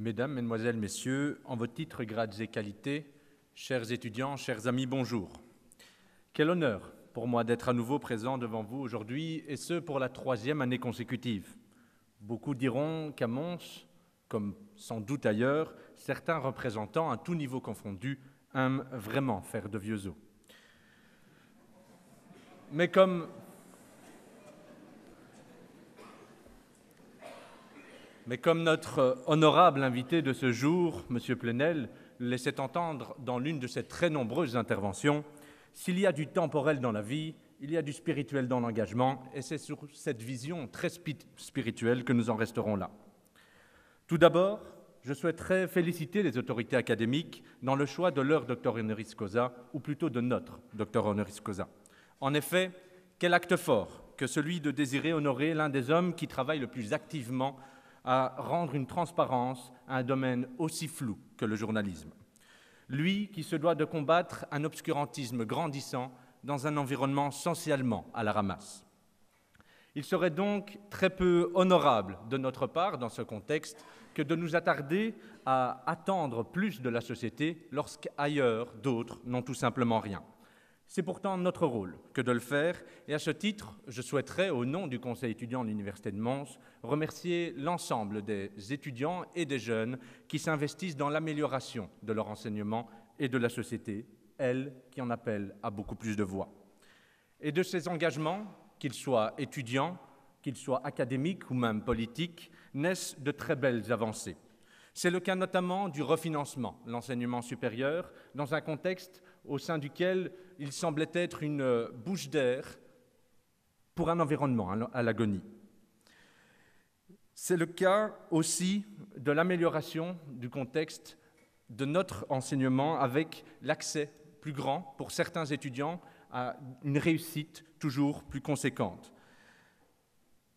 Mesdames, Mesdemoiselles, Messieurs, en vos titres, grades et qualités, chers étudiants, chers amis, bonjour. Quel honneur pour moi d'être à nouveau présent devant vous aujourd'hui, et ce pour la 3e année consécutive. Beaucoup diront qu'à Mons, comme sans doute ailleurs, certains représentants, à tout niveau confondu, aiment vraiment faire de vieux os. Mais comme notre honorable invité de ce jour, M. Plenel, le laissait entendre dans l'une de ses très nombreuses interventions, s'il y a du temporel dans la vie, il y a du spirituel dans l'engagement, et c'est sur cette vision très spirituelle que nous en resterons là. Tout d'abord, je souhaiterais féliciter les autorités académiques dans le choix de leur docteur honoris causa, ou plutôt de notre docteur honoris causa. En effet, quel acte fort que celui de désirer honorer l'un des hommes qui travaille le plus activement à rendre une transparence à un domaine aussi flou que le journalisme. Lui qui se doit de combattre un obscurantisme grandissant dans un environnement socialement à la ramasse. Il serait donc très peu honorable de notre part, dans ce contexte, que de nous attarder à attendre plus de la société lorsqu'ailleurs, d'autres n'ont tout simplement rien. C'est pourtant notre rôle que de le faire, et à ce titre, je souhaiterais, au nom du Conseil étudiant de l'Université de Mons, remercier l'ensemble des étudiants et des jeunes qui s'investissent dans l'amélioration de leur enseignement et de la société, elle qui en appelle à beaucoup plus de voix. Et de ces engagements, qu'ils soient étudiants, qu'ils soient académiques ou même politiques, naissent de très belles avancées. C'est le cas notamment du refinancement de l'enseignement supérieur dans un contexte au sein duquel il semblait être une bouche d'air pour un environnement à l'agonie. C'est le cas aussi de l'amélioration du contexte de notre enseignement avec l'accès plus grand pour certains étudiants à une réussite toujours plus conséquente.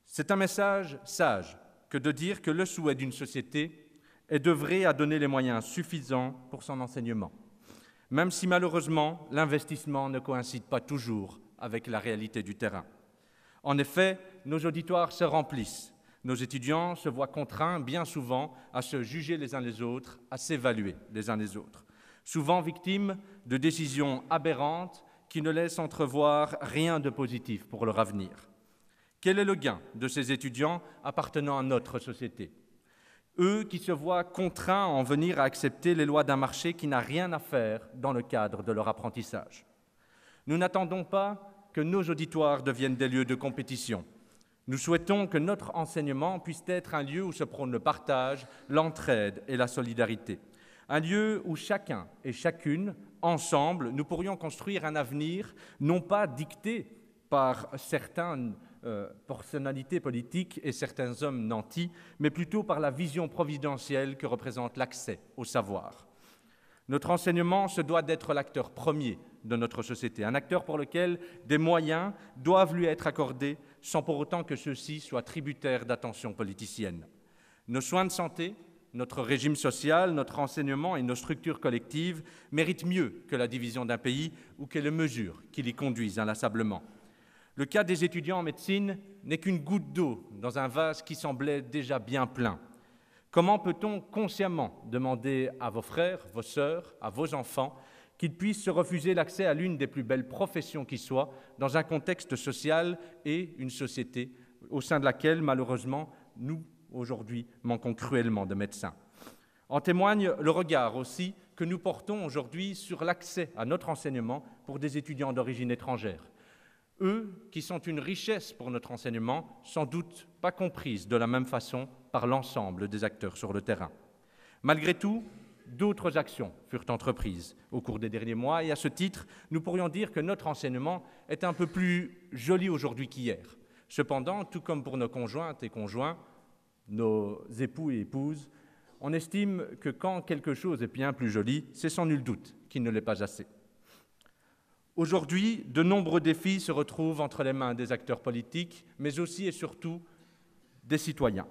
C'est un message sage que de dire que le souhait d'une société est d'œuvrer à donner les moyens suffisants pour son enseignement, même si malheureusement l'investissement ne coïncide pas toujours avec la réalité du terrain. En effet, nos auditoires se remplissent, nos étudiants se voient contraints bien souvent à se juger les uns les autres, à s'évaluer les uns les autres, souvent victimes de décisions aberrantes qui ne laissent entrevoir rien de positif pour leur avenir. Quel est le gain de ces étudiants appartenant à notre société ? Eux qui se voient contraints à en venir à accepter les lois d'un marché qui n'a rien à faire dans le cadre de leur apprentissage. Nous n'attendons pas que nos auditoires deviennent des lieux de compétition. Nous souhaitons que notre enseignement puisse être un lieu où se prône le partage, l'entraide et la solidarité. Un lieu où chacun et chacune, ensemble, nous pourrions construire un avenir non pas dicté par certaines personnalités politiques et certains hommes nantis, mais plutôt par la vision providentielle que représente l'accès au savoir. Notre enseignement se doit d'être l'acteur premier de notre société, un acteur pour lequel des moyens doivent lui être accordés sans pour autant que ceux-ci soient tributaires d'attention politicienne. Nos soins de santé, notre régime social, notre enseignement et nos structures collectives méritent mieux que la division d'un pays ou que les mesures qui l'y conduisent inlassablement. Le cas des étudiants en médecine n'est qu'une goutte d'eau dans un vase qui semblait déjà bien plein. Comment peut-on consciemment demander à vos frères, vos sœurs, à vos enfants qu'ils puissent se refuser l'accès à l'une des plus belles professions qui soit dans un contexte social et une société au sein de laquelle, malheureusement, nous, aujourd'hui, manquons cruellement de médecins. En témoigne le regard aussi que nous portons aujourd'hui sur l'accès à notre enseignement pour des étudiants d'origine étrangère. Eux qui sont une richesse pour notre enseignement, sans doute pas comprises de la même façon par l'ensemble des acteurs sur le terrain. Malgré tout, d'autres actions furent entreprises au cours des derniers mois et à ce titre, nous pourrions dire que notre enseignement est un peu plus joli aujourd'hui qu'hier. Cependant, tout comme pour nos conjointes et conjoints, nos époux et épouses, on estime que quand quelque chose est bien plus joli, c'est sans nul doute qu'il ne l'est pas assez. Aujourd'hui, de nombreux défis se retrouvent entre les mains des acteurs politiques, mais aussi et surtout des citoyens.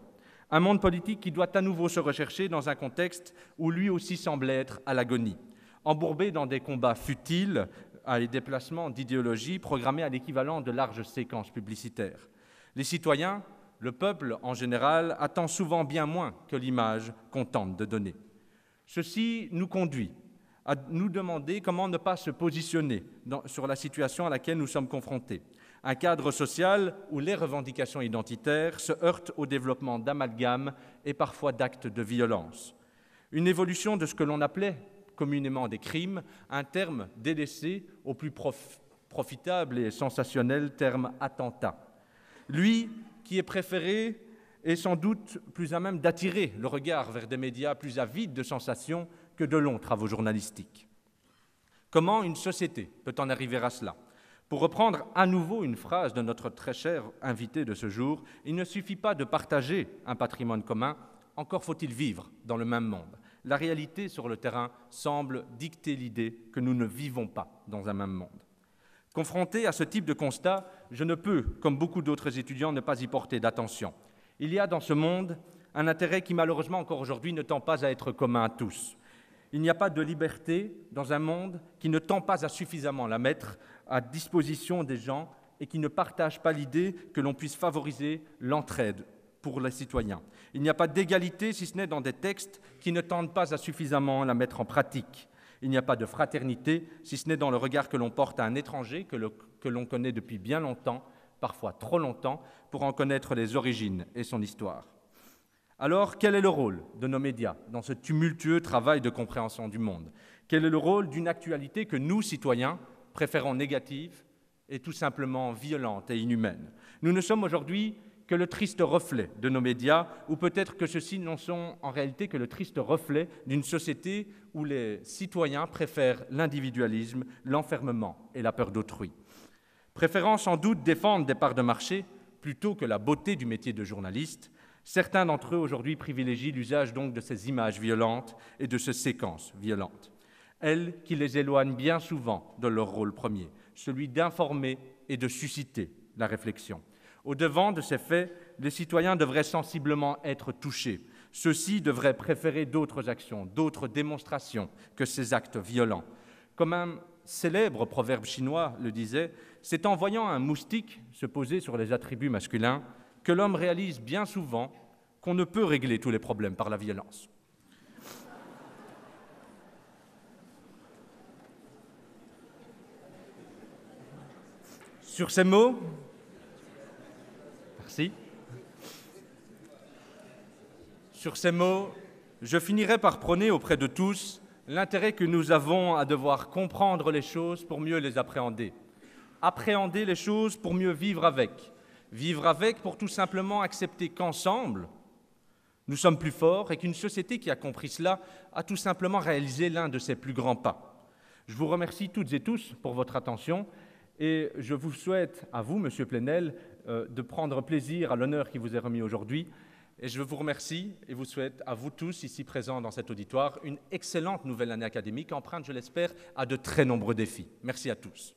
Un monde politique qui doit à nouveau se rechercher dans un contexte où lui aussi semble être à l'agonie, embourbé dans des combats futiles, à des déplacements d'idéologie programmés à l'équivalent de larges séquences publicitaires. Les citoyens, le peuple, en général, attend souvent bien moins que l'image qu'on tente de donner. Ceci nous conduit à nous demander comment ne pas se positionner sur la situation à laquelle nous sommes confrontés. Un cadre social où les revendications identitaires se heurtent au développement d'amalgames et parfois d'actes de violence. Une évolution de ce que l'on appelait communément des crimes, un terme délaissé au plus profitable et sensationnel terme attentat. Lui qui est préféré est sans doute plus à même d'attirer le regard vers des médias plus avides de sensations que de longs travaux journalistiques. Comment une société peut en arriver à cela ? Pour reprendre à nouveau une phrase de notre très cher invité de ce jour, il ne suffit pas de partager un patrimoine commun, encore faut-il vivre dans le même monde. La réalité sur le terrain semble dicter l'idée que nous ne vivons pas dans un même monde. Confronté à ce type de constat, je ne peux, comme beaucoup d'autres étudiants, ne pas y porter d'attention. Il y a dans ce monde un intérêt qui malheureusement encore aujourd'hui ne tend pas à être commun à tous. Il n'y a pas de liberté dans un monde qui ne tend pas à suffisamment la mettre à disposition des gens et qui ne partage pas l'idée que l'on puisse favoriser l'entraide pour les citoyens. Il n'y a pas d'égalité si ce n'est dans des textes qui ne tendent pas à suffisamment la mettre en pratique. Il n'y a pas de fraternité si ce n'est dans le regard que l'on porte à un étranger que l'on connaît depuis bien longtemps, parfois trop longtemps, pour en connaître les origines et son histoire. Alors, quel est le rôle de nos médias dans ce tumultueux travail de compréhension du monde ? Quel est le rôle d'une actualité que nous, citoyens, préférons négative et tout simplement violente et inhumaine ? Nous ne sommes aujourd'hui que le triste reflet de nos médias, ou peut-être que ceux-ci n'en sont en réalité que le triste reflet d'une société où les citoyens préfèrent l'individualisme, l'enfermement et la peur d'autrui. Préférant sans doute défendre des parts de marché plutôt que la beauté du métier de journaliste, certains d'entre eux aujourd'hui privilégient l'usage donc de ces images violentes et de ces séquences violentes. Elles qui les éloignent bien souvent de leur rôle premier, celui d'informer et de susciter la réflexion. Au-devant de ces faits, les citoyens devraient sensiblement être touchés. Ceux-ci devraient préférer d'autres actions, d'autres démonstrations que ces actes violents. Comme un célèbre proverbe chinois le disait, c'est en voyant un moustique se poser sur les attributs masculins que l'homme réalise bien souvent qu'on ne peut régler tous les problèmes par la violence. Sur ces mots, merci. Sur ces mots, je finirai par prôner auprès de tous l'intérêt que nous avons à devoir comprendre les choses pour mieux les appréhender. Appréhender les choses pour mieux vivre avec. Vivre avec pour tout simplement accepter qu'ensemble, nous sommes plus forts et qu'une société qui a compris cela a tout simplement réalisé l'un de ses plus grands pas. Je vous remercie toutes et tous pour votre attention et je vous souhaite, à vous, Monsieur Plenel, de prendre plaisir à l'honneur qui vous est remis aujourd'hui. Et je vous remercie et vous souhaite à vous tous ici présents dans cet auditoire une excellente nouvelle année académique, empreinte, je l'espère, à de très nombreux défis. Merci à tous.